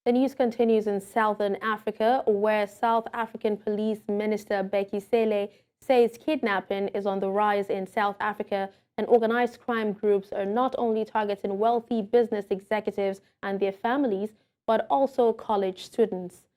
The news continues in Southern Africa, where South African Police Minister Becky Cele says kidnapping is on the rise in South Africa and organized crime groups are not only targeting wealthy business executives and their families, but also college students.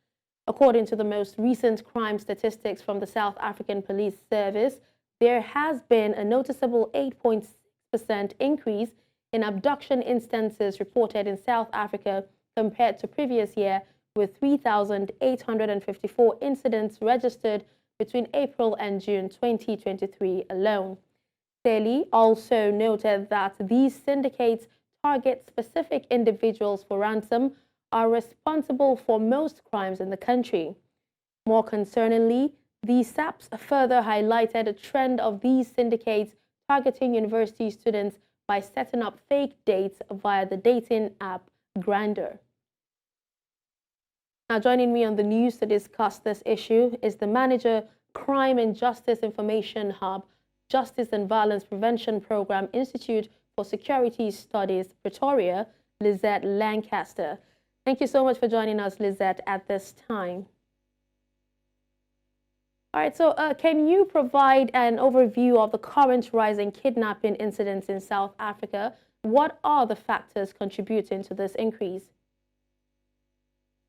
According to the most recent crime statistics from the South African Police Service, there has been a noticeable 8.6% increase in abduction instances reported in South Africa compared to previous year, with 3,854 incidents registered between April and June 2023 alone. Daly also noted that these syndicates target specific individuals for ransom, are responsible for most crimes in the country. More concerningly, the SAPs further highlighted a trend of these syndicates targeting university students by setting up fake dates via the dating app Grindr. Now, joining me on the news to discuss this issue is the manager, Crime and Justice Information Hub, Justice and Violence Prevention Program Institute for Security Studies, Pretoria, Lizette Lancaster. Thank you so much for joining us, Lizette, at this time. All right, so can you provide an overview of the current rise in kidnapping incidents in South Africa? What are the factors contributing to this increase?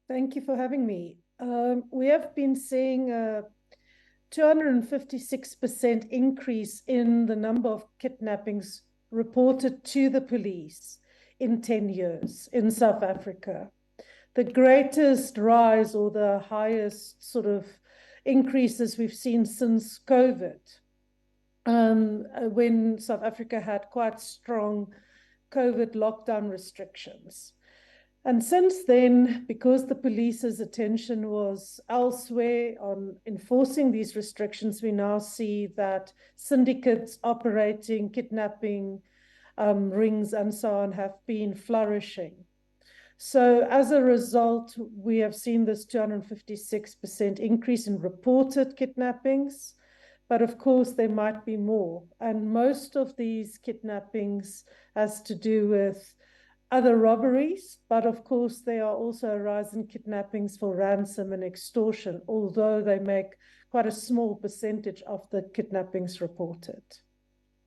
Thank you for having me. We have been seeing a 256% increase in the number of kidnappings reported to the police in 10 years in South Africa. The greatest rise or the highest sort of increases we've seen since COVID, when South Africa had quite strong COVID lockdown restrictions. And since then, because the police's attention was elsewhere on enforcing these restrictions, we now see that syndicates operating, kidnapping rings and so on have been flourishing. So as a result, we have seen this 256% increase in reported kidnappings, but of course there might be more. And most of these kidnappings has to do with other robberies, but of course there are also a rise in kidnappings for ransom and extortion, although they make quite a small percentage of the kidnappings reported.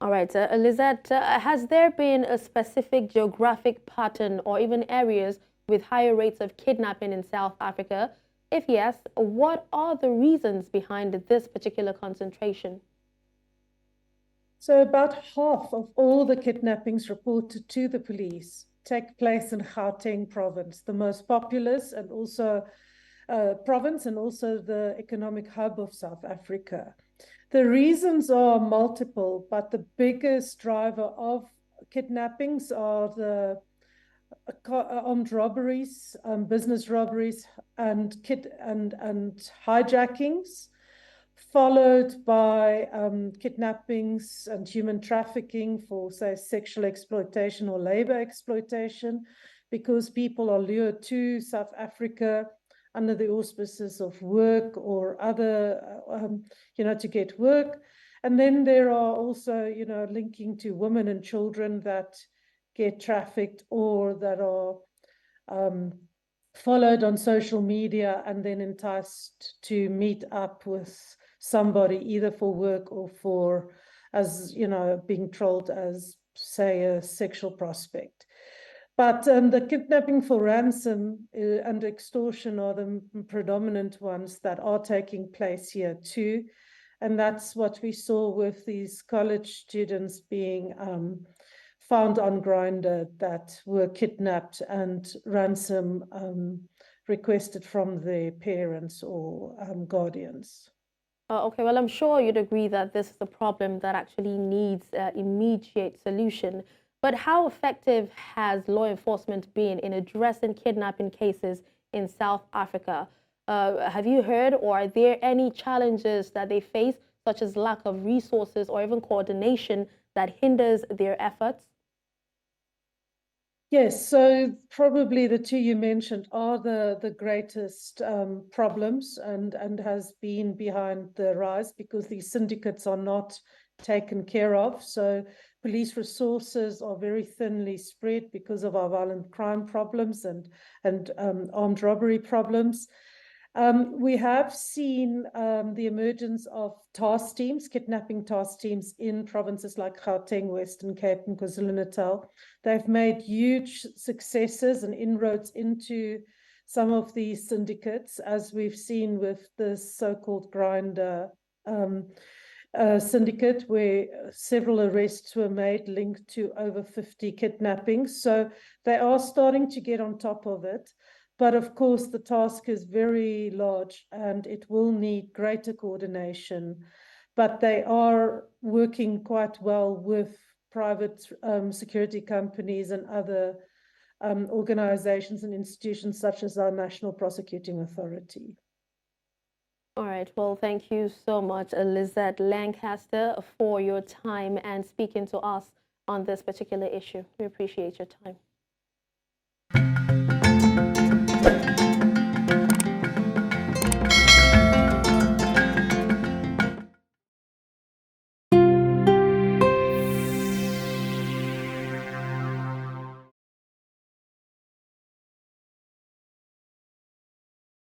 All right, Lizette, has there been a specific geographic pattern or even areas with higher rates of kidnapping in South Africa? If yes, what are the reasons behind this particular concentration? So about half of all the kidnappings reported to the police take place in Gauteng province, the most populous and also province and also the economic hub of South Africa. The reasons are multiple, but the biggest driver of kidnappings are the armed robberies, business robberies, and hijackings, followed by kidnappings and human trafficking for, say, sexual exploitation or labor exploitation, because people are lured to South Africa under the auspices of work or other, to get work. And then there are also, linking to women and children that get trafficked or that are followed on social media and then enticed to meet up with somebody either for work or for, as being trolled as, say, a sexual prospect. But the kidnapping for ransom and extortion are the predominant ones that are taking place here too. And that's what we saw with these college students being found on Grindr that were kidnapped and ransom requested from their parents or guardians. Okay, well, I'm sure you'd agree that this is a problem that actually needs immediate solution. But how effective has law enforcement been in addressing kidnapping cases in South Africa? Have you heard, or are there any challenges that they face, such as lack of resources or even coordination, that hinders their efforts? Yes, so probably the two you mentioned are the greatest problems and has been behind the rise, because these syndicates are not taken care of. So police resources are very thinly spread because of our violent crime problems and armed robbery problems. We have seen the emergence of task teams, kidnapping task teams in provinces like Gauteng, Western Cape, and KwaZulu-Natal. They've made huge successes and inroads into some of these syndicates, as we've seen with this so-called grinder syndicate, where several arrests were made linked to over 50 kidnappings. So they are starting to get on top of it. But of course, the task is very large and it will need greater coordination. But they are working quite well with private security companies and other organizations and institutions such as our National Prosecuting Authority. All right. Well, thank you so much, Lizette Lancaster, for your time and speaking to us on this particular issue. We appreciate your time.